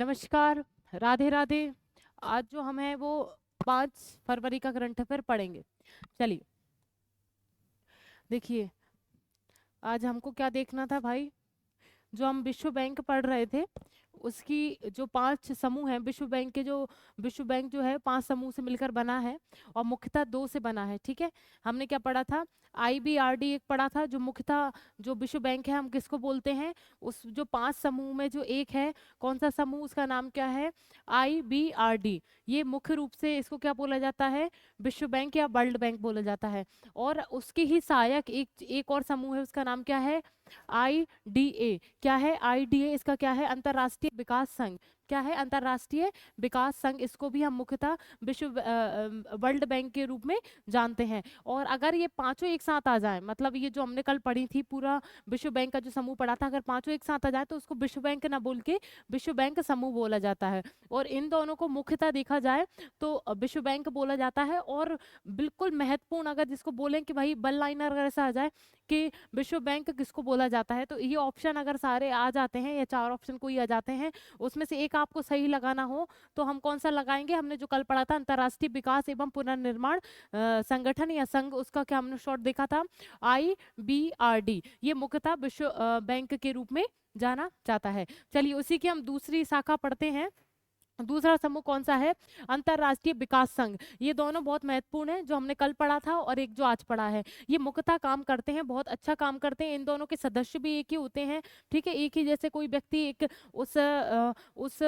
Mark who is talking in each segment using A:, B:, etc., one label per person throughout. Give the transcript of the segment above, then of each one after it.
A: नमस्कार, राधे राधे। आज जो हम है वो 5 फरवरी का करंट अफेयर पढ़ेंगे। चलिए, देखिए, आज हमको क्या देखना था भाई। जो हम विश्व बैंक पढ़ रहे थे, उसकी जो 5 समूह हैं, विश्व बैंक जो है 5 समूह से मिलकर बना है और मुख्यतः 2 से बना है। ठीक है, हमने क्या पढ़ा था? IBRD एक पढ़ा था, जो मुख्यतः जो विश्व बैंक है हम किसको बोलते हैं? उस जो 5 समूह में जो एक है, कौन सा समूह, उसका नाम क्या है? IBRD। ये मुख्य रूप से इसको क्या बोला जाता है? विश्व बैंक या वर्ल्ड बैंक बोला जाता है। और उसकी ही सहायक एक और समूह है, उसका नाम क्या है? IDA। क्या है IDA? इसका क्या है? अंतर्राष्ट्रीय विकास संघ। क्या है? अंतर्राष्ट्रीय विकास संघ। इसको भी हम मुख्यतः वर्ल्ड बैंक के रूप में जानते हैं। और अगर ये पांचों एक साथ आ जाए, मतलब ये जो हमने कल पढ़ी थी, पूरा विश्व बैंक का जो समूह पढ़ा था, अगर पांचों एक साथ आ जाए तो उसको विश्व बैंक ना बोल के विश्व बैंक समूह बोला जाता है। और इन दोनों को मुख्यतः देखा जाए तो विश्व बैंक बोला जाता है। और बिल्कुल महत्वपूर्ण, अगर जिसको बोलें कि भाई वन लाइनर अगर ऐसा आ जाए कि विश्व बैंक किसको बोला जाता है, तो ये ऑप्शन अगर सारे आ जाते हैं या 4 ऑप्शन कोई आ जाते हैं, उसमें से एक आपको सही लगाना हो तो हम कौन सा लगाएंगे? हमने जो कल पढ़ा था, अंतर्राष्ट्रीय विकास एवं पुनर्निर्माण संगठन या संघ, उसका क्या हमने शॉर्ट देखा था? IBRD। ये मुख्यतः विश्व बैंक के रूप में जाना जाता है। चलिए, उसी की हम दूसरी शाखा पढ़ते हैं। दूसरा समूह कौन सा है? अंतर्राष्ट्रीय विकास संघ। ये दोनों बहुत महत्वपूर्ण है, जो हमने कल पढ़ा था और एक जो आज पढ़ा है। ये मुख्यतः काम करते हैं, बहुत अच्छा काम करते हैं। इन दोनों के सदस्य भी एक ही होते हैं। ठीक है, एक ही, जैसे कोई व्यक्ति एक उस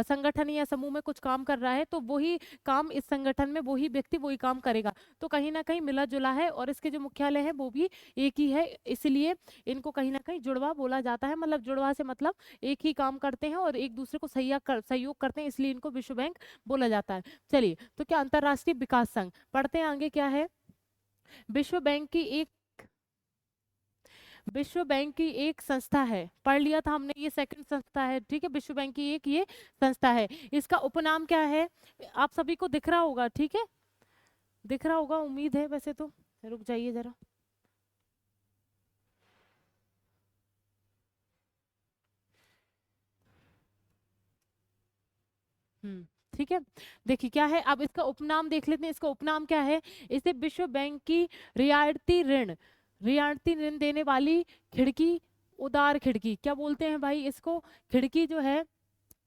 A: संगठन या समूह में कुछ काम कर रहा है, तो वही काम इस संगठन में वही व्यक्ति वही काम करेगा। तो कहीं ना कहीं मिला जुला है, और इसके जो मुख्यालय है वो भी एक ही है, इसलिए इनको कहीं ना कहीं जुड़वा बोला जाता है। मतलब जुड़वा से मतलब एक ही काम करते हैं और एक दूसरे को सहयोग करते हैं, इसलिए इनको विश्व बैंक बोला जाता है। चलिए, तो क्या अंतर्राष्ट्रीय विकास संघ पढ़ते हैं आगे क्या है? विश्व बैंक की एक विश्व बैंक की एक संस्था है, पढ़ लिया था हमने, ये सेकंड संस्था है। ठीक है, विश्व बैंक की एक ये संस्था है। इसका उपनाम क्या है? आप सभी को दिख रहा होगा, ठीक है, दिख रहा होगा, उम्मीद है। वैसे तो रुक जाइए जरा। ठीक है, देखिए क्या है, अब इसका उपनाम देख लेते हैं। इसका उपनाम क्या है? इसे विश्व बैंक की रियायती ऋण रियायती ऋण देने वाली खिड़की, उदार खिड़की, क्या बोलते हैं भाई इसको? खिड़की जो है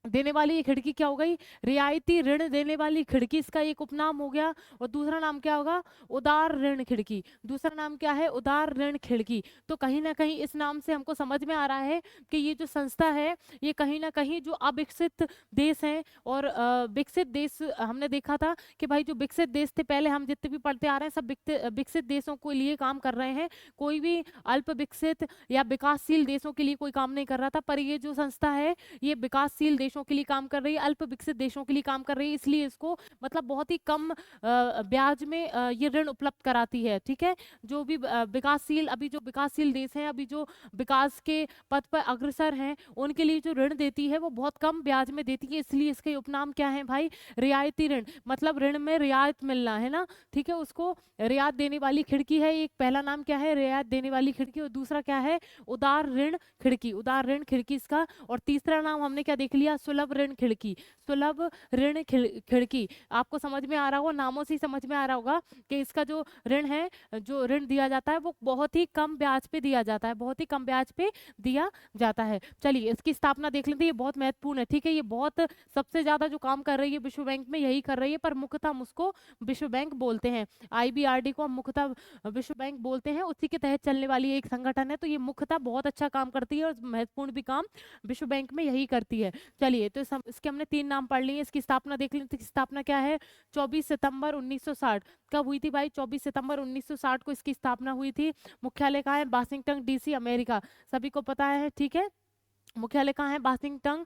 A: देने वाली, ये खिड़की क्या हो गई? रियायती ऋण देने वाली खिड़की, इसका एक उपनाम हो गया। और दूसरा नाम क्या होगा? उदार ऋण खिड़की। दूसरा नाम क्या है? उदार ऋण खिड़की। तो कहीं ना कहीं इस नाम से हमको समझ में आ रहा है कि ये जो संस्था है, ये कहीं ना कहीं जो अविकसित देश हैं और विकसित देश, हमने देखा था कि भाई जो विकसित देश थे, पहले हम जितने भी पढ़ते आ रहे हैं सब विकसित देशों के लिए काम कर रहे हैं। कोई भी अल्प विकसित या विकासशील देशों के लिए कोई काम नहीं कर रहा था। पर ये जो संस्था है, ये विकासशील देशों के लिए काम कर रही है, अल्प विकसित देशों के लिए काम कर रही है, इसलिए इसको मतलब बहुत ही कम ब्याज में ये ऋण उपलब्ध कराती है। ठीक है, जो भी अभी जो विकासशील देश हैं, अभी जो विकास के पथ पर अग्रसर हैं, उनके लिए जो ऋण देती है वो बहुत कम ब्याज में देती है, इसलिए इसके उपनाम क्या है भाई? रियायती ऋण, मतलब ऋण में रियायत मिलना है ना। ठीक है, उसको रियायत देने वाली खिड़की है। एक पहला नाम क्या है? रियायत देने वाली खिड़की। और दूसरा क्या है? उदार ऋण खिड़की, उदार ऋण खिड़की इसका। और तीसरा नाम हमने क्या देख लिया? सुलभ ऋण खिड़की, सुलभ ऋण खिड़की। आपको समझ में आ रहा होगा, नामों से ही समझ में आ रहा होगा कि इसका जो ऋण है, जो ऋण दिया जाता है, वो बहुत ही कम ब्याज पे दिया जाता है, बहुत ही कम ब्याज पे दिया जाता है। चलिए, इसकी स्थापना देख लेते हैं, ये बहुत महत्वपूर्ण है। ठीक है, ये बहुत सबसे ज्यादा जो काम कर रही है विश्व बैंक में यही कर रही है, पर मुख्यतः हम उसको विश्व बैंक बोलते हैं। IBRD को हम मुख्यतः विश्व बैंक बोलते हैं, उसी के तहत चलने वाली एक संगठन है। तो ये मुख्यतः बहुत अच्छा काम करती है और महत्वपूर्ण भी काम विश्व बैंक में यही करती है। चलिए, तो इसके हमने 3 नाम पढ़ लिए। इसकी स्थापना देख लेते हैं। इसकी स्थापना क्या है? 24 सितंबर 1960। कब हुई थी भाई? 24 सितंबर 1960 को इसकी स्थापना हुई थी। मुख्यालय कहाँ है? Washington DC, America. सभी को पता है, ठीक है, मुख्यालय कहाँ है? Washington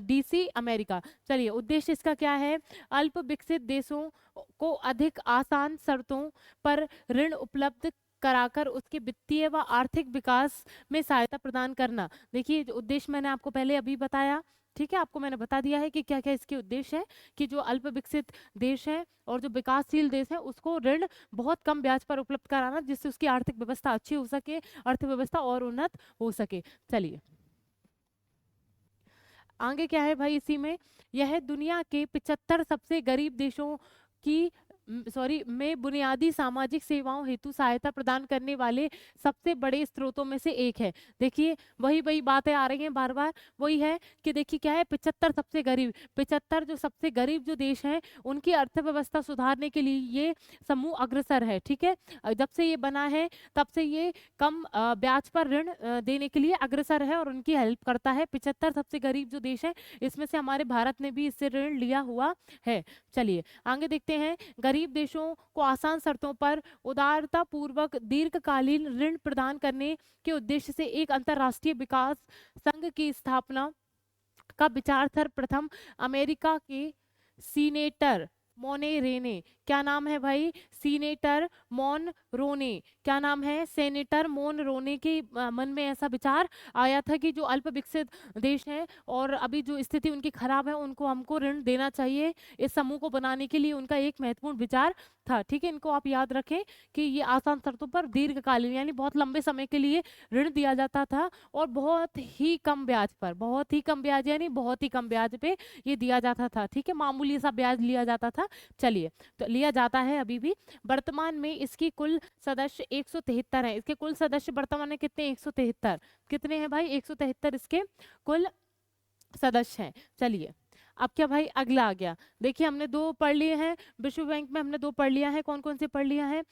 A: DC, America. चलिए, उद्देश्य इसका क्या है? अल्प विकसित देशों को अधिक आसान शर्तों पर ऋण उपलब्ध कराकर उसके वित्तीय व आर्थिक विकास में सहायता प्रदान करना। देखिए, जो उद्देश्य मैंने आपको पहले अभी बताया, ठीक है, आपको मैंने बता दिया है कि क्या क्या इसके उद्देश्य है, कि जो अल्प विकसित देश है और जो विकासशील देश है, उसको ऋण बहुत कम ब्याज पर उपलब्ध कराना, जिससे उसकी आर्थिक व्यवस्था अच्छी हो सके, अर्थव्यवस्था और उन्नत हो सके। चलिए, आगे क्या है भाई इसी में, यह दुनिया के 75 सबसे गरीब देशों की में बुनियादी सामाजिक सेवाओं हेतु सहायता प्रदान करने वाले सबसे बड़े स्रोतों में से एक है। देखिए वही वही बातें आ रही हैं बार बार, वही है कि देखिए क्या है, 75 सबसे गरीब, 75 जो सबसे गरीब जो देश हैं उनकी अर्थव्यवस्था सुधारने के लिए ये समूह अग्रसर है। ठीक है, जब से ये बना है तब से ये कम ब्याज पर ऋण देने के लिए अग्रसर है और उनकी हेल्प करता है। 75 सबसे गरीब जो देश है इसमें से हमारे भारत ने भी इससे ऋण लिया हुआ है। चलिए आगे देखते हैं, गरीब देशों को आसान शर्तों पर उदारता पूर्वक दीर्घकालीन ऋण प्रदान करने के उद्देश्य से एक अंतर्राष्ट्रीय विकास संघ की स्थापना का विचार सर्वप्रथम अमेरिका के सीनेटर मोनेरो ने, क्या नाम है भाई, सीनेटर मोनरोने, क्या नाम है, सेनेटर मोनरोने के मन में ऐसा विचार आया था कि जो अल्प विकसित देश हैं और अभी जो स्थिति उनकी खराब है उनको हमको ऋण देना चाहिए। इस समूह को बनाने के लिए उनका एक महत्वपूर्ण विचार था। ठीक है, इनको आप याद रखें कि ये आसान शर्तों पर दीर्घकालीन यानी बहुत लंबे समय के लिए ऋण दिया जाता था और बहुत ही कम ब्याज पर, बहुत ही कम ब्याज यानी बहुत ही कम ब्याज पे ये दिया जाता था। ठीक है, मामूली सा ब्याज लिया जाता था। चलिए, तो लिया जाता है अभी भी। वर्तमान में इसकी कुल सदस्य 173 है। इसके कुल सदस्य वर्तमान में कितने, 173। कितने हैं भाई, 173 इसके कुल सदस्य हैं। चलिए अब क्या भाई, अगला आ गया। देखिए हमने दो पढ़ लिए हैं, विश्व बैंक में हमने दो पढ़ लिया है। कौन कौन से पढ़ लिया है,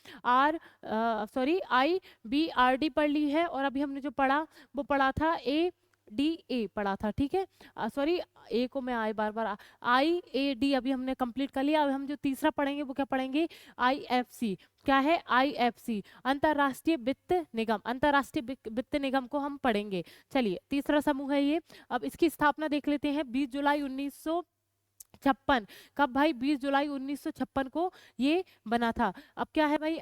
A: IBRD पढ़ ली है, और अभी हमने जो पढ़ा वो पढ़ा था ADA पढ़ा था। ठीक है, सॉरी ए को मैं आई बार बार, IAD अभी हमने कंप्लीट कर लिया। अब हम जो तीसरा पढ़ेंगे वो क्या पढ़ेंगे, IFC। क्या है, IFC, अंतर्राष्ट्रीय वित्त निगम, अंतर्राष्ट्रीय वित्त निगम को हम पढ़ेंगे। चलिए तीसरा समूह है ये। अब इसकी स्थापना देख लेते हैं, 20 जुलाई 1956। कब भाई, 20 जुलाई 1956 को ये बना था। अब क्या है भाई,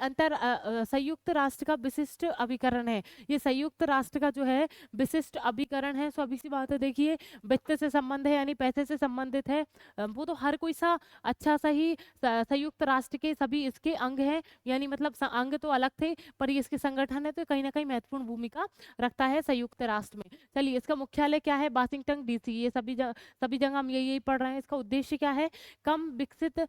A: संयुक्त राष्ट्र का विशिष्ट अभिकरण है। ये संयुक्त राष्ट्र का जो है विशिष्ट अभिकरण है। स्वाभाविक सी बात है, देखिए वित्त से संबंध है यानी पैसे से संबंधित है। वो तो हर कोई सा अच्छा सा ही संयुक्त राष्ट्र के सभी इसके अंग हैं, यानी मतलब अंग तो अलग थे पर ये इसके संगठन है, तो कहीं ना कहीं महत्वपूर्ण भूमिका रखता है संयुक्त राष्ट्र में। चलिए इसका मुख्यालय क्या है, वाशिंगटन DC। ये सभी जगह हम यही पढ़ रहे हैं। इसका उद्देश्य क्या है, कम विकसित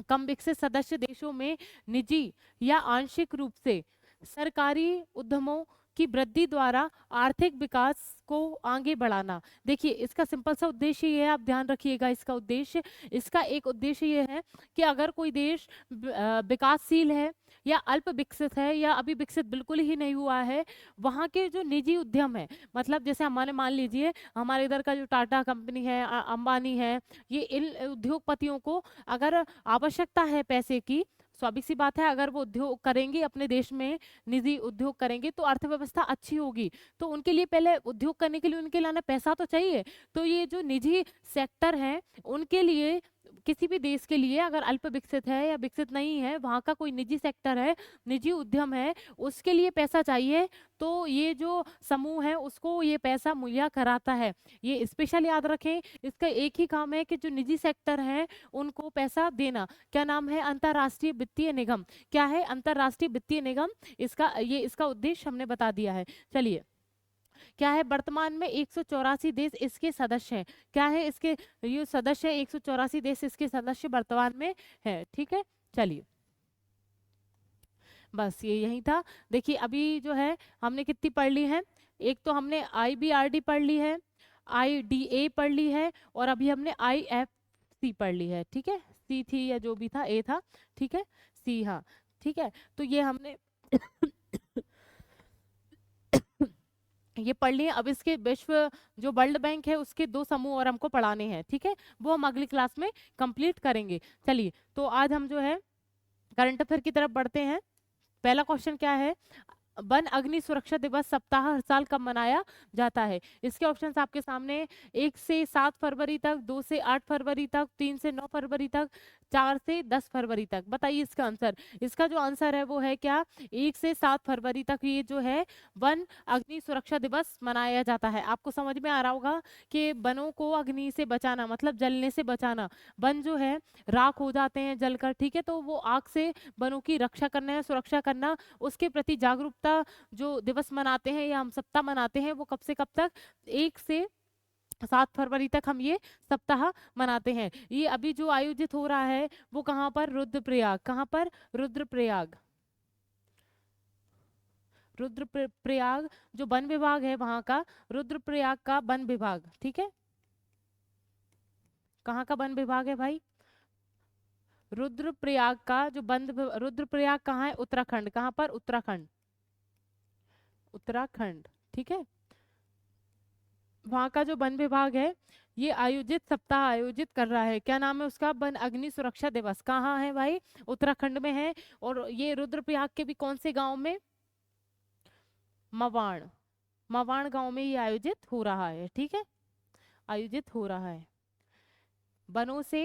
A: कम विकसित सदस्य देशों में निजी या आंशिक रूप से सरकारी उद्यमों की वृद्धि द्वारा आर्थिक विकास को आगे बढ़ाना। देखिए इसका सिंपल सा उद्देश्य ये है, आप ध्यान रखिएगा इसका उद्देश्य। इसका एक उद्देश्य ये है कि अगर कोई देश विकासशील है या अल्प विकसित है या अभी विकसित बिल्कुल ही नहीं हुआ है, वहाँ के जो निजी उद्यम है, मतलब जैसे हमारे मान लीजिए हमारे इधर का जो टाटा कंपनी है, अंबानी है, ये इन उद्योगपतियों को अगर आवश्यकता है पैसे की, स्वाभाविक सी बात है अगर वो उद्योग करेंगे अपने देश में, निजी उद्योग करेंगे तो अर्थव्यवस्था अच्छी होगी। तो उनके लिए पहले उद्योग करने के लिए उनके लाना पैसा तो चाहिए। तो ये जो निजी सेक्टर है उनके लिए, किसी भी देश के लिए अगर अल्प विकसित है या विकसित नहीं है, वहाँ का कोई निजी सेक्टर है, निजी उद्यम है, उसके लिए पैसा चाहिए, तो ये जो समूह है उसको ये पैसा मुहैया कराता है। ये स्पेशल याद रखें, इसका एक ही काम है कि जो निजी सेक्टर है उनको पैसा देना। क्या नाम है, अंतर्राष्ट्रीय वित्तीय निगम। क्या है, अंतर्राष्ट्रीय वित्तीय निगम, इसका उद्देश्य हमने बता दिया है। चलिए क्या है, वर्तमान में 184 देश इसके सदस्य हैं। क्या है, इसके ये सदस्य 184 देश इसके सदस्य वर्तमान में है। ठीक है, चलिए बस ये यही था। देखिए अभी जो है हमने कितनी पढ़ ली है, एक तो हमने IBRD पढ़ ली है, IDA पढ़ ली है, और अभी हमने IFC पढ़ ली है। ठीक है, C थी या जो भी था, A था, ठीक है, C, हाँ ठीक है। तो ये हमने ये पढ़ लिए। अब इसके विश्व जो वर्ल्ड बैंक है उसके दो समूह और हमको पढ़ाने हैं। ठीक है, वो हम अगली क्लास में कंप्लीट करेंगे। चलिए तो आज हम जो है करंट अफेयर की तरफ बढ़ते हैं। पहला क्वेश्चन क्या है, वन अग्नि सुरक्षा दिवस सप्ताह हर साल कब मनाया जाता है। इसके ऑप्शंस आपके सामने, 1 से 7 फरवरी तक, 2 से 8 फरवरी तक, 3 से 9 फरवरी तक, 4 से 10 फरवरी तक। बताइए इसका आंसर। इसका जो आंसर है वो है क्या, 1 से 7 फरवरी तक ये जो है वन अग्नि सुरक्षा दिवस मनाया जाता है। आपको समझ में आ रहा होगा कि वनों को अग्नि से बचाना मतलब जलने से बचाना। वन जो है राख हो जाते हैं जलकर, ठीक है, तो वो आग से वनों की रक्षा करना है, सुरक्षा करना, उसके प्रति जागरूकता जो दिवस मनाते हैं या हम सप्ताह मनाते हैं वो कब से कब तक, 1 से 7 फरवरी तक हम ये सप्ताह मनाते हैं। ये अभी जो आयोजित हो रहा है वो कहाँ पर? रुद्रप्रयाग। कहाँ पर? रुद्रप्रयाग। रुद्रप्रयाग जो वन विभाग है वहां का, रुद्रप्रयाग का वन विभाग, ठीक है। कहाँ का वन विभाग है भाई? रुद्रप्रयाग का जो रुद्रप्रयाग कहाँ है? उत्तराखंड। कहाँ पर? उत्तराखंड। उत्तराखंड, ठीक है। वहाँ का जो वन विभाग है ये आयोजित सप्ताह आयोजित कर रहा है। क्या नाम है उसका? वन अग्नि सुरक्षा दिवस। कहाँ है भाई? उत्तराखंड में है। और ये रुद्रप्रयाग के भी कौन से गांव में? मवाण। मवाण गांव में ये आयोजित हो रहा है, ठीक है। आयोजित हो रहा है। वनों से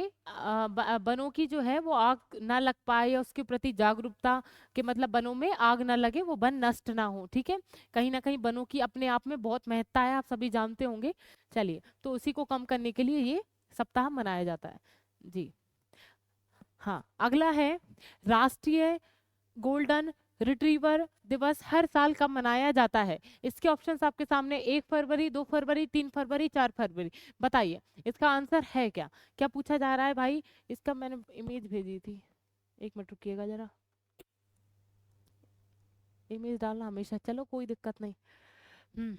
A: वनों की जो है वो आग ना लग पाए या उसके प्रति जागरूकता के मतलब वनों में आग ना लगे, वो वन नष्ट ना हो, ठीक है। कहीं ना कहीं वनों की अपने आप में बहुत महत्ता है, आप सभी जानते होंगे। चलिए, तो उसी को कम करने के लिए ये सप्ताह मनाया जाता है जी। हाँ, अगला है राष्ट्रीय गोल्डन रिट्रीवर दिवस हर साल कब मनाया जाता है? इसके ऑप्शंस आपके सामने, 1 फरवरी, 2 फरवरी, 3 फरवरी, 4 फरवरी। बताइए इसका आंसर है क्या? क्या पूछा जा रहा है भाई? इसका मैंने इमेज भेजी थी, एक मिनट रुकिएगा जरा। इमेज डालना हमेशा, चलो कोई दिक्कत नहीं।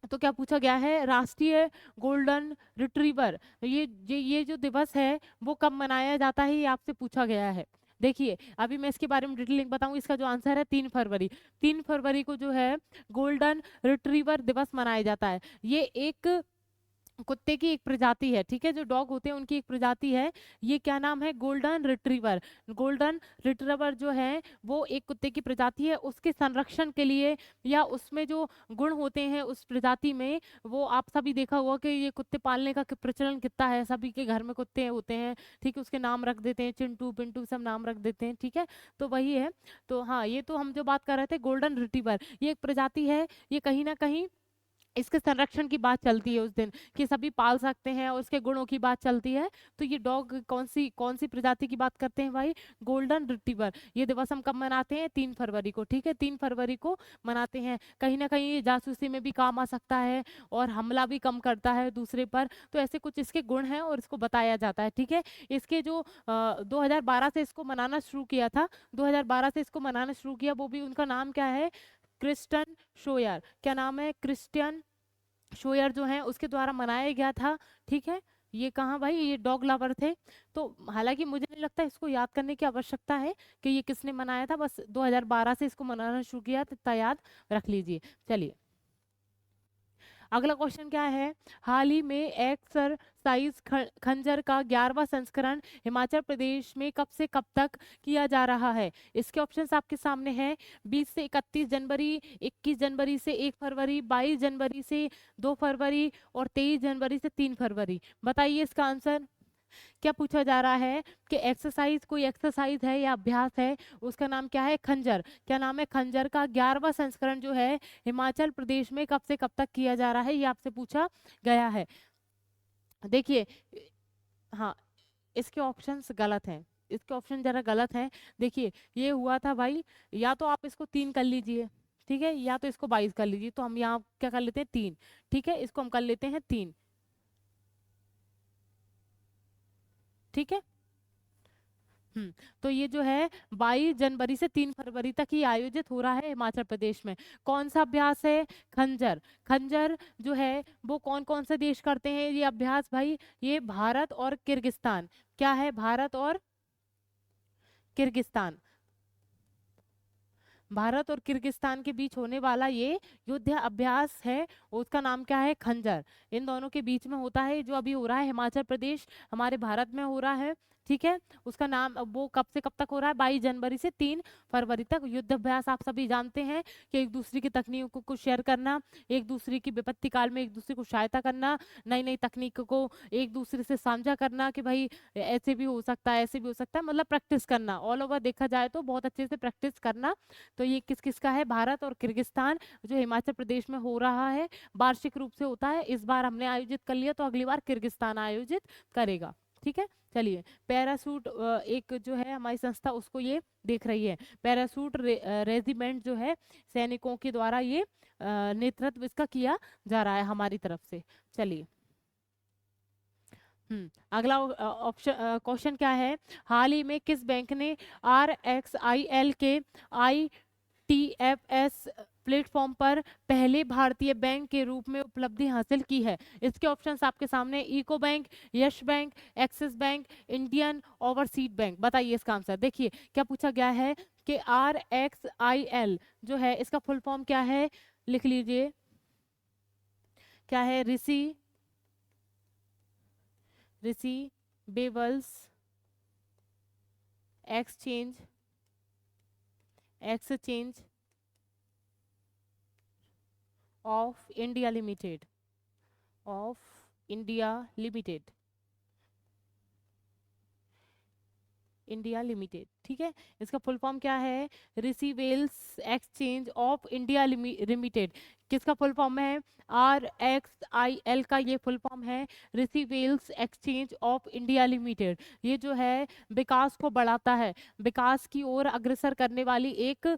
A: तो क्या पूछा गया है? राष्ट्रीय गोल्डन रिट्रीवर, ये जो दिवस है वो कब मनाया जाता है, ये आपसे पूछा गया है। देखिए, अभी मैं इसके बारे में डिटेलिंग बताऊं। इसका जो आंसर है 3 फरवरी। 3 फरवरी को जो है गोल्डन रिट्रीवर दिवस मनाया जाता है। ये एक कुत्ते की एक प्रजाति है, ठीक है। जो डॉग होते हैं उनकी एक प्रजाति है। ये क्या नाम है? Golden retriever. गोल्डन रिट्रीवर जो है वो एक कुत्ते की प्रजाति है। उसके संरक्षण के लिए या उसमें जो गुण होते हैं उस प्रजाति में, वो आप सभी देखा होगा कि ये कुत्ते पालने का प्रचलन कितना है। सभी के घर में कुत्ते होते हैं, ठीक है। उसके नाम रख देते हैं, चिंटू पिंटू सब नाम रख देते हैं, ठीक है। तो वही है। तो हाँ, ये तो हम जो बात कर रहे थे गोल्डन रिट्रीवर, ये एक प्रजाति है। ये कहीं ना कहीं इसके संरक्षण की बात चलती है उस दिन, कि सभी पाल सकते हैं, और उसके गुणों की बात चलती है। तो ये डॉग कौन सी प्रजाति की बात करते हैं भाई? Golden retriever. ये दिवस हम कब मनाते हैं? 3 फरवरी को, ठीक है। 3 फरवरी को मनाते हैं। कहीं ना कहीं ये जासूसी में भी काम आ सकता है और हमला भी कम करता है दूसरे पर। तो ऐसे कुछ इसके गुण हैं और इसको बताया जाता है, ठीक है। इसके जो 2012 से इसको मनाना शुरू किया था, 2012 से इसको मनाना शुरू किया, वो भी उनका नाम क्या है? क्रिस्टन शोयर। क्या नाम है? क्रिस्टियन शोयर जो है उसके द्वारा मनाया गया था, ठीक है। ये कहाँ भाई? ये डॉग लवर थे। तो हालांकि मुझे नहीं लगता इसको याद करने की आवश्यकता है कि ये किसने मनाया था, बस 2012 से इसको मनाना शुरू किया, तो इतना याद रख लीजिए। चलिए, अगला क्वेश्चन क्या है? हाल ही में एक्सरसाइज खंजर का 11वां संस्करण हिमाचल प्रदेश में कब से कब तक किया जा रहा है? इसके ऑप्शंस आपके सामने हैं। 20 से 31 जनवरी, 21 जनवरी से 1 फरवरी, 22 जनवरी से 2 फरवरी और 23 जनवरी से 3 फरवरी। बताइए इसका आंसर। क्या पूछा जा रहा है कि एक्सरसाइज, कोई एक्सरसाइज है या अभ्यास है, उसका नाम क्या है? खंजर। क्या नाम है? खंजर का 11वां संस्करण जो है हिमाचल प्रदेश में कब से कब तक किया जा रहा है, ये आपसे पूछा गया है। देखिए, हाँ, इसके ऑप्शंस गलत हैं। इसके ऑप्शन जरा गलत हैं। देखिए, ये हुआ था भाई, या तो आप इसको 3 कर लीजिए, ठीक है, या तो इसको 22 कर लीजिए। तो हम यहाँ क्या कर लेते हैं? 3, ठीक है। इसको हम कर लेते हैं 3, ठीक है। तो ये जो है 22 जनवरी से 3 फरवरी तक ये आयोजित हो रहा है हिमाचल प्रदेश में। कौन सा अभ्यास है? खंजर। खंजर जो है वो कौन कौन से देश करते हैं ये अभ्यास भाई? ये भारत और किर्गिस्तान। क्या है? भारत और किर्गिस्तान। भारत और किर्गिस्तान के बीच होने वाला ये युद्ध अभ्यास है, उसका नाम क्या है? खंजर। इन दोनों के बीच में होता है, जो अभी हो रहा है हिमाचल प्रदेश हमारे भारत में हो रहा है, ठीक है। उसका नाम, वो कब से कब तक हो रहा है? 22 जनवरी से 3 फरवरी तक। युद्ध अभ्यास आप सभी जानते हैं कि एक दूसरे की तकनीकों को शेयर करना, एक दूसरे की विपत्ति काल में एक दूसरे को सहायता करना, नई नई तकनीक को एक दूसरे से साझा करना कि भाई ऐसे भी हो सकता है, ऐसे भी हो सकता है, मतलब प्रैक्टिस करना। ऑल ओवर देखा जाए तो बहुत अच्छे से प्रैक्टिस करना। तो ये किस किस का है? भारत और किर्गिस्तान, जो हिमाचल प्रदेश में हो रहा है, वार्षिक रूप से होता है। इस बार हमने आयोजित कर लिया, तो अगली बार किर्गिस्तान आयोजित करेगा, ठीक है। चलिए, पैरासूट एक जो है हमारी संस्था उसको ये देख रही है। पैरासूट रेजिमेंट जो है सैनिकों के द्वारा ये नेतृत्व इसका किया जा रहा है हमारी तरफ से। चलिए, अगला ऑप्शन क्वेश्चन क्या है, हाल ही में किस बैंक ने RXIL के ITFS प्लेटफॉर्म पर पहले भारतीय बैंक के रूप में उपलब्धि हासिल की है? इसके ऑप्शंस आपके सामने, UCO bank, Yes bank, Axis bank, Indian Overseas bank. बताइए इसका आंसर। देखिए क्या पूछा गया है कि RXIL जो है इसका फुल फॉर्म क्या है, लिख लीजिए। क्या है? Receivables exchange of India limited, India limited. ठीक है, इसका फुल फॉर्म क्या है? रिसीवेल्स एक्सचेंज ऑफ इंडिया लिमिटेड। किसका फुल फॉर्म है? RXIL का ये फुल फॉर्म है रिसीवेल्स एक्सचेंज ऑफ इंडिया लिमिटेड। ये जो है विकास को बढ़ाता है, विकास की ओर अग्रसर करने वाली एक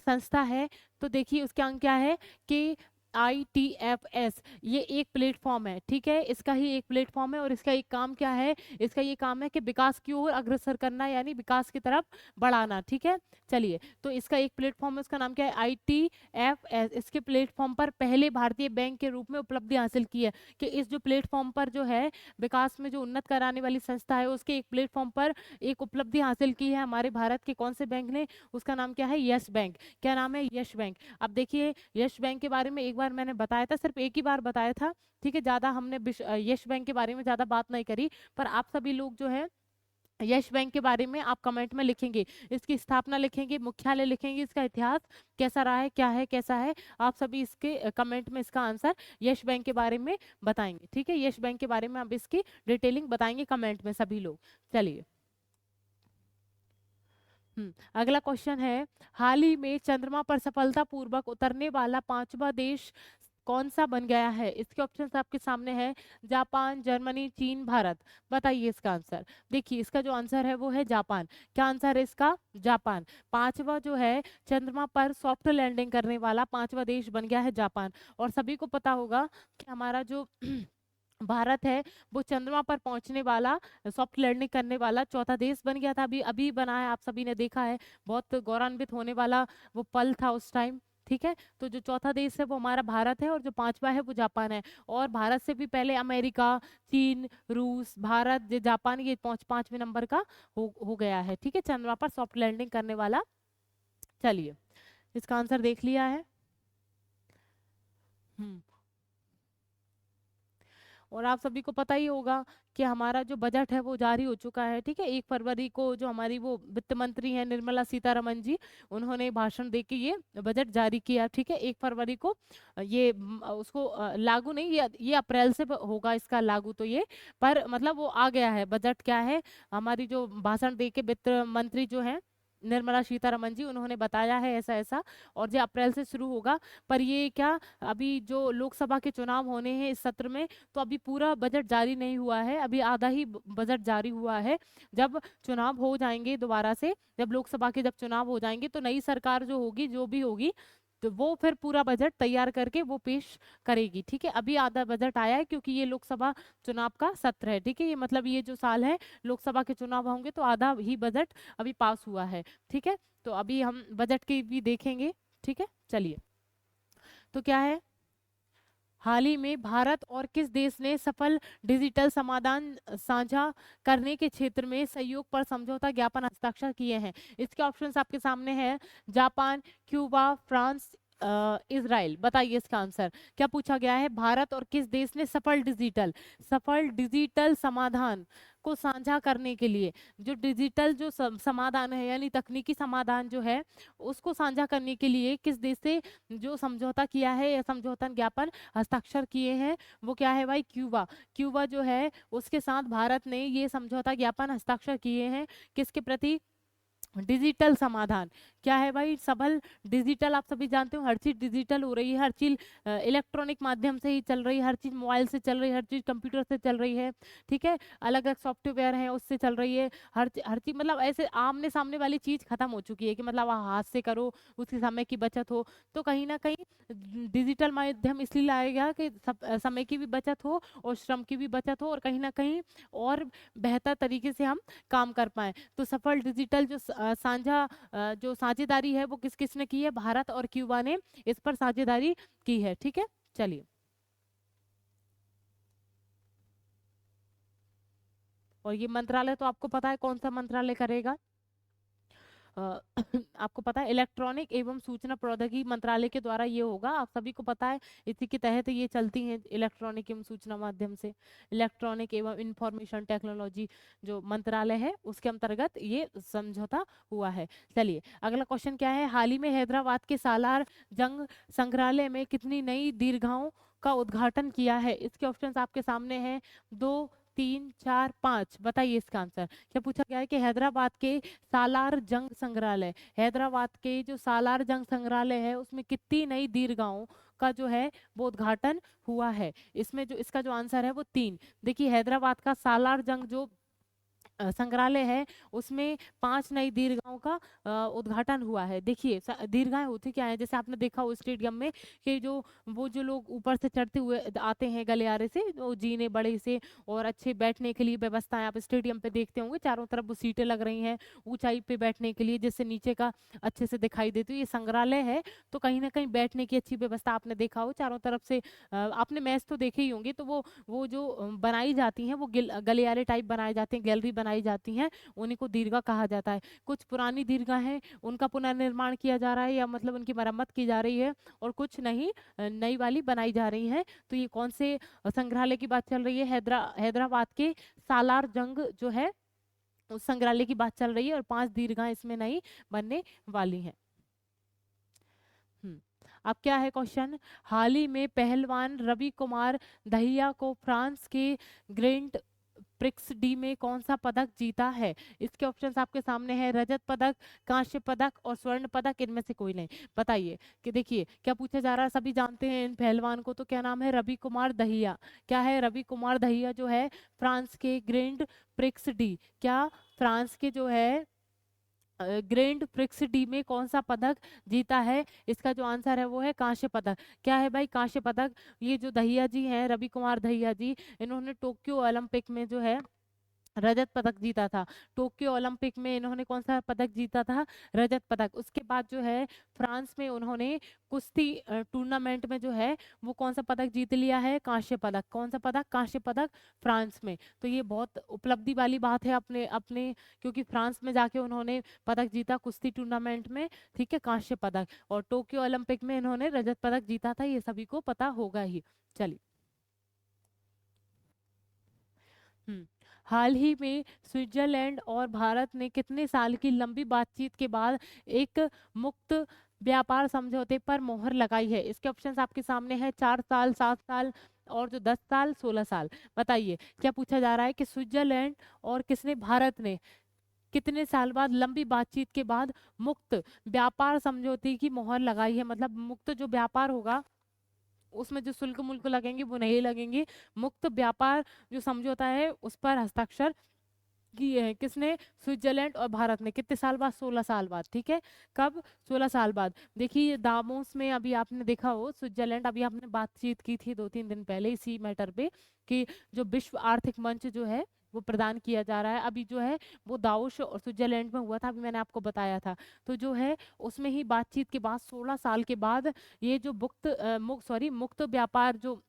A: संस्था है। तो देखिए उसके अंग क्या है कि ITFS, ये एक प्लेटफॉर्म है। ठीक है, इसका ही एक प्लेटफॉर्म है और इसका एक काम क्या है? इसका ये काम है कि विकास की ओर अग्रसर करना, यानी विकास की तरफ बढ़ाना। ठीक है, चलिए, तो इसका एक प्लेटफॉर्म है, उसका नाम क्या है? ITFS। इसके प्लेटफॉर्म पर पहले भारतीय बैंक के रूप में उपलब्धि हासिल की है, कि इस जो प्लेटफॉर्म पर जो है विकास में जो उन्नत कराने वाली संस्था है, उसके एक प्लेटफॉर्म पर एक उपलब्धि हासिल की है हमारे भारत के कौन से बैंक ने? उसका नाम क्या है? Yes bank. क्या नाम है? यश बैंक। अब देखिए यश बैंक के बारे में एक बार मैंने बताया था, सिर्फ एक ही बार बताया था। ठीक है, ज्यादा हमने यश बैंक के बारे में ज्यादा बात नहीं करी। पर आप सभी लोग जो है यश बैंक के बारे में आप कमेंट में लिखेंगे, इसकी स्थापना लिखेंगे, मुख्यालय लिखेंगे, इसका इतिहास कैसा रहा है, क्या है, कैसा है। आप सभी इसके कमेंट में इसका आंसर यश बैंक के बारे में बताएंगे। ठीक है, यश बैंक के बारे में आप इसकी डिटेलिंग बताएंगे कमेंट में सभी लोग। चलिए, अगला क्वेश्चन है, हाल ही में चंद्रमा पर सफलतापूर्वक उतरने वाला पांचवा देश कौन सा बन गया है? इसके ऑप्शंस आपके सामने हैं, जापान, जर्मनी, चीन, भारत। बताइए इसका आंसर। देखिए इसका जो आंसर है वो है जापान। क्या आंसर है इसका? जापान। पांचवा जो है चंद्रमा पर सॉफ्ट लैंडिंग करने वाला पांचवा देश बन गया है जापान। और सभी को पता होगा कि हमारा जो भारत है वो चंद्रमा पर पहुंचने वाला, सॉफ्ट लैंडिंग करने वाला चौथा देश बन गया था। अभी अभी बना है, आप सभी ने देखा है, बहुत गौरवान्वित होने वाला वो पल था उस टाइम। ठीक है, तो जो चौथा देश है वो हमारा भारत है और जो पांचवा है वो जापान है। और भारत से भी पहले अमेरिका, चीन, रूस, भारत, ये जापान, ये पांचवें नंबर का हो गया है। ठीक है, चंद्रमा पर सॉफ्ट लैंडिंग करने वाला। चलिए, इसका आंसर देख लिया है। हम्म और आप सभी को पता ही होगा कि हमारा जो बजट है वो जारी हो चुका है। ठीक है, 1 फरवरी को जो हमारी वो वित्त मंत्री है निर्मला सीतारमन जी, उन्होंने भाषण दे के ये बजट जारी किया। ठीक है, 1 फरवरी को ये उसको लागू नहीं, ये अप्रैल से होगा इसका लागू। तो ये पर मतलब वो आ गया है बजट। क्या है? हमारी जो भाषण दे के वित्त मंत्री जो है निर्मला सीतारमन जी, उन्होंने बताया है ऐसा ऐसा, और ये अप्रैल से शुरू होगा। पर ये क्या, अभी जो लोकसभा के चुनाव होने हैं इस सत्र में, तो अभी पूरा बजट जारी नहीं हुआ है, अभी आधा ही बजट जारी हुआ है। जब चुनाव हो जाएंगे दोबारा से, जब लोकसभा के जब चुनाव हो जाएंगे, तो नई सरकार जो होगी, जो भी होगी, तो वो फिर पूरा बजट तैयार करके वो पेश करेगी। ठीक है, अभी आधा बजट आया है क्योंकि ये लोकसभा चुनाव का सत्र है। ठीक है, ये मतलब ये जो साल है लोकसभा के चुनाव होंगे तो आधा ही बजट अभी पास हुआ है। ठीक है, तो अभी हम बजट की भी देखेंगे। ठीक है, चलिए, तो क्या है, हाल ही में भारत और किस देश ने सफल डिजिटल समाधान साझा करने के क्षेत्र में सहयोग पर समझौता ज्ञापन हस्ताक्षर किए हैं? इसके ऑप्शंस आपके सामने हैं, जापान, क्यूबा, फ्रांस, इजराइल। बताइए इसका आंसर। क्या पूछा गया है? भारत और किस देश ने सफल डिजिटल समाधान को साझा करने के लिए, जो डिजिटल जो समाधान है यानी तकनीकी समाधान जो है उसको साझा करने के लिए किस देश से जो समझौता किया है या समझौता ज्ञापन हस्ताक्षर किए हैं? वो क्या है भाई? क्यूबा। क्यूबा जो है उसके साथ भारत ने ये समझौता ज्ञापन हस्ताक्षर किए हैं, किसके प्रति? डिजिटल समाधान। क्या है भाई, सबल डिजिटल, आप सभी जानते हो हर चीज डिजिटल हो रही है, हर चीज इलेक्ट्रॉनिक माध्यम से ही चल रही है, हर चीज मोबाइल से चल रही है, हर चीज कंप्यूटर से चल रही है, ठीक है, अलग अलग सॉफ्टवेयर है उससे चल रही है, हर चीज मतलब ऐसे आमने सामने वाली चीज खत्म हो चुकी है कि मतलब आप हाथ से करो, उसके समय की बचत हो। तो कहीं ना कहीं डिजिटल माध्यम इसलिए लाया गया कि समय की भी बचत हो और श्रम की भी बचत हो, और कहीं ना कहीं और बेहतर तरीके से हम काम कर पाए। तो सफल डिजिटल जो जो साझेदारी है वो किस किस ने की है, भारत और क्यूबा ने इस पर साझेदारी की है, ठीक है। चलिए, और ये मंत्रालय तो आपको पता है कौन सा मंत्रालय करेगा, अ, आपको पता है इलेक्ट्रॉनिक एवं सूचना प्रौद्योगिकी मंत्रालय के द्वारा ये होगा, आप सभी को पता है, इसी के तहत ये चलती हैं इलेक्ट्रॉनिक एवं सूचना माध्यम से, इलेक्ट्रॉनिक एवं इंफॉर्मेशन टेक्नोलॉजी जो मंत्रालय है उसके अंतर्गत ये समझौता हुआ है। चलिए, अगला क्वेश्चन क्या है, हाल ही में हैदराबाद के सालार जंग संग्रहालय में कितनी नई दीर्घाओं का उद्घाटन किया है? इसके ऑप्शंस आपके सामने हैं, 2, 3, 4, 5, बताइए इसका आंसर। क्या पूछा गया है कि हैदराबाद के सालार जंग संग्रहालय, हैदराबाद के जो सालार जंग संग्रहालय है उसमें कितनी नई दीर्घाओं का जो है वो उद्घाटन हुआ है? इसमें जो इसका जो आंसर है वो 3। देखिए, हैदराबाद का सालार जंग जो संग्रहालय है उसमें 5 नई दीर्घाओं का उद्घाटन हुआ है। देखिए, दीर्घाएं होती क्या है, जैसे आपने देखा हो स्टेडियम में कि जो लोग ऊपर से चढ़ते हुए आते हैं गलियारे से, वो जीने बड़े से और अच्छे बैठने के लिए व्यवस्थाएं आप स्टेडियम पे देखते होंगे, चारों तरफ वो सीटें लग रही हैं ऊंचाई पे बैठने के लिए, जिससे नीचे का अच्छे से दिखाई देती है। ये संग्रहालय है तो कहीं ना कहीं बैठने की अच्छी व्यवस्था आपने देखा हो चारों तरफ से। आपने मैच तो देखे ही होंगे, तो वो जो बनाई जाती हैं वो गलियारे टाइप बनाए जाते हैं, गैलरी बनाई जाती हैं, उन्हीं को दीर्घा कहा जाता है। कुछ पुरानी दीर्घा हैं, उनका पुनर्निर्माण किया जा रहा है या मतलब उनकी मरम्मत की जा रही है, और कुछ नहीं नई वाली बनाई जा रही हैं। तो ये कौन से संग्रहालय की बात चल रही है? हैदराबाद के सालार जंग जो है उस संग्रहालय की बात चल रही है, और 5 दीर्घा इसमें नई बनने वाली हैं। हम्म, अब क्या है क्वेश्चन, हाल ही में पहलवान रवि कुमार दहिया को फ्रांस के ग्रैंड प्रिक्स डी में कौन सा पदक जीता है? इसके ऑप्शंस आपके सामने है, रजत पदक, कांस्य पदक और स्वर्ण पदक, इनमें से कोई नहीं। बताइए कि देखिए क्या पूछा जा रहा है, सभी जानते हैं इन पहलवान को, तो क्या नाम है? रवि कुमार दहिया। क्या है? रवि कुमार दहिया जो है फ्रांस के ग्रैंड प्रिक्स डी, क्या फ्रांस के जो है ग्रैंड प्रिक्स डी में कौन सा पदक जीता है? इसका जो आंसर है वो है कांस्य पदक। क्या है भाई कांस्य पदक? ये जो दहिया जी हैं, रवि कुमार दहिया जी, इन्होंने टोक्यो ओलंपिक में जो है रजत पदक जीता था। टोक्यो ओलंपिक में इन्होंने कौन सा पदक जीता था? रजत पदक। उसके बाद जो है फ्रांस में उन्होंने कुश्ती टूर्नामेंट में जो है वो कौन सा पदक जीत लिया है? कांस्य पदक। कौन सा पदक? कांस्य पदक, फ्रांस में। तो ये बहुत उपलब्धि वाली बात है अपने अपने, क्योंकि फ्रांस में जाके उन्होंने पदक जीता कुश्ती टूर्नामेंट में, ठीक है, कांस्य पदक। और टोक्यो ओलंपिक में इन्होंने रजत पदक जीता था, ये सभी को पता होगा ही। चलिए, हम्म, हाल ही में स्विट्जरलैंड और भारत ने कितने साल की लंबी बातचीत के बाद एक मुक्त व्यापार समझौते पर मोहर लगाई है? इसके ऑप्शंस आपके सामने हैं, 4 साल, 7 साल, और जो 10 साल, 16 साल। बताइए क्या पूछा जा रहा है कि स्विट्जरलैंड और किसने? भारत ने कितने साल बाद लंबी बातचीत के बाद मुक्त व्यापार समझौते की मोहर लगाई है? मतलब मुक्त जो व्यापार होगा उसमें जो शुल्क मुल्क लगेंगे वो नहीं लगेंगे, मुक्त व्यापार जो समझौता है उस पर हस्ताक्षर किए हैं किसने? स्विट्जरलैंड और भारत ने। कितने साल बाद? 16 साल बाद, ठीक है। कब? 16 साल बाद। देखिए दामोस में अभी आपने देखा हो स्विट्जरलैंड, अभी आपने बातचीत की थी 2-3 दिन पहले इसी मैटर पे कि जो विश्व आर्थिक मंच जो है वो प्रदान किया जा रहा है, अभी जो है वो दावोस और स्विट्जरलैंड में हुआ था, अभी मैंने आपको बताया था। तो जो है उसमें ही बातचीत के बाद 16 साल के बाद ये जो मुक्त व्यापार जो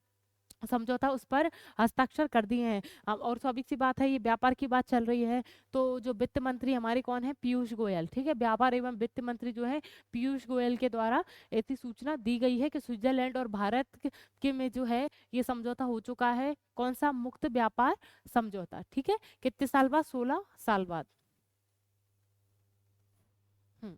A: समझौता उस पर हस्ताक्षर कर दिए हैं। और स्वाभाविक सी बात है, ये व्यापार की बात चल रही है, तो जो वित्त मंत्री हमारे कौन है? पीयूष गोयल, ठीक है, व्यापार एवं वित्त मंत्री जो है पीयूष गोयल के द्वारा ऐसी सूचना दी गई है कि स्विट्जरलैंड और भारत के में जो है ये समझौता हो चुका है। कौन सा? मुक्त व्यापार समझौता, ठीक है। कितने साल बाद? 16 साल बाद। हम्म,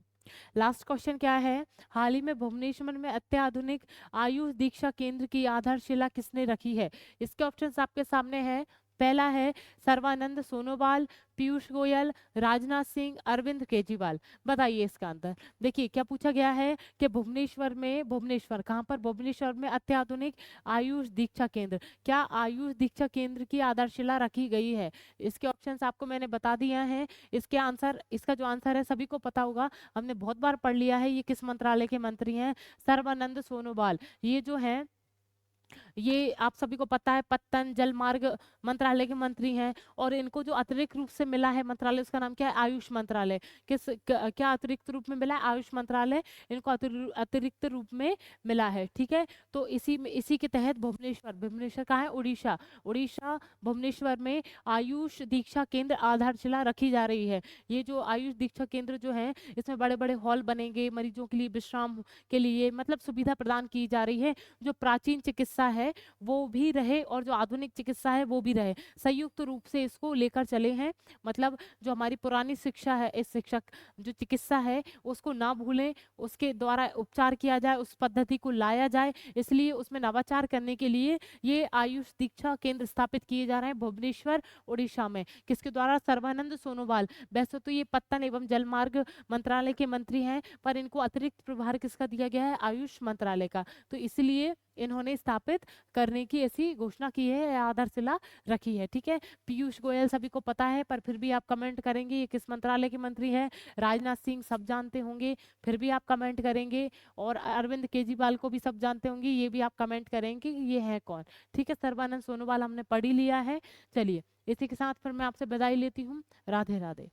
A: लास्ट क्वेश्चन क्या है, हाल ही में भुवनेश्वर में अत्याधुनिक आयुष दीक्षा केंद्र की आधारशिला किसने रखी है? इसके ऑप्शंस आपके सामने है, पहला है सर्बानंद सोनोवाल, पीयूष गोयल, राजनाथ सिंह, अरविंद केजरीवाल। बताइए इसका आंसर। देखिए क्या पूछा गया है कि भुवनेश्वर कहाँ पर, भुवनेश्वर में अत्याधुनिक आयुष दीक्षा केंद्र, क्या आयुष दीक्षा केंद्र की आधारशिला रखी गई है? इसके ऑप्शंस आपको मैंने बता दिया है। इसके आंसर, इसका जो आंसर है सभी को पता होगा, हमने बहुत बार पढ़ लिया है। ये किस मंत्रालय के मंत्री हैं? सर्बानंद सोनोवाल। ये जो है, ये आप सभी को पता है पत्तन जल मार्ग मंत्रालय के मंत्री हैं। और इनको जो अतिरिक्त रूप से मिला है मंत्रालय, उसका नाम क्या है? आयुष मंत्रालय। क्या अतिरिक्त रूप में मिला है? आयुष मंत्रालय इनको अतिरिक्त रूप में मिला है। ठीक है, तो इसी के तहत भुवनेश्वर कहाँ है? उड़ीसा। उड़ीसा भुवनेश्वर में आयुष दीक्षा केंद्र आधारशिला रखी जा रही है। ये जो आयुष दीक्षा केंद्र जो है, इसमें बड़े बड़े हॉल बनेंगे, मरीजों के लिए विश्राम के लिए मतलब सुविधा प्रदान की जा रही है। जो प्राचीन चिकित्सा है वो भी रहे और जो आधुनिक चिकित्सा है वो भी रहे, संयुक्त रूप से इसको लेकर चले हैं। मतलब जो हमारी पुरानी शिक्षा है, इस शिक्षक जो चिकित्सा है उसको ना भूलें, उसके द्वारा उपचार किया जाए, उस पद्धति को लाया जाए, इसलिए उसमें नवाचार करने के लिए ये आयुष दीक्षा केंद्र स्थापित किए जा रहे हैं भुवनेश्वर उड़ीसा में। किसके द्वारा? सर्बानंद सोनोवाल। वैसे तो ये पत्तन एवं जलमार्ग मंत्रालय के मंत्री हैं, पर इनको अतिरिक्त प्रभार किसका दिया गया है? आयुष मंत्रालय का। तो इसलिए इन्होंने स्थापित करने की ऐसी घोषणा की है, आधारशिला रखी है। ठीक है, पीयूष गोयल सभी को पता है, पर फिर भी आप कमेंट करेंगे ये किस मंत्रालय के मंत्री हैं। राजनाथ सिंह सब जानते होंगे, फिर भी आप कमेंट करेंगे। और अरविंद केजरीवाल को भी सब जानते होंगे, ये भी आप कमेंट करेंगे कि ये है कौन। ठीक है, सर्बानंद सोनोवाल हमने पढ़ ही लिया है। चलिए, इसी के साथ फिर मैं आपसे विदाई लेती हूँ। राधे राधे।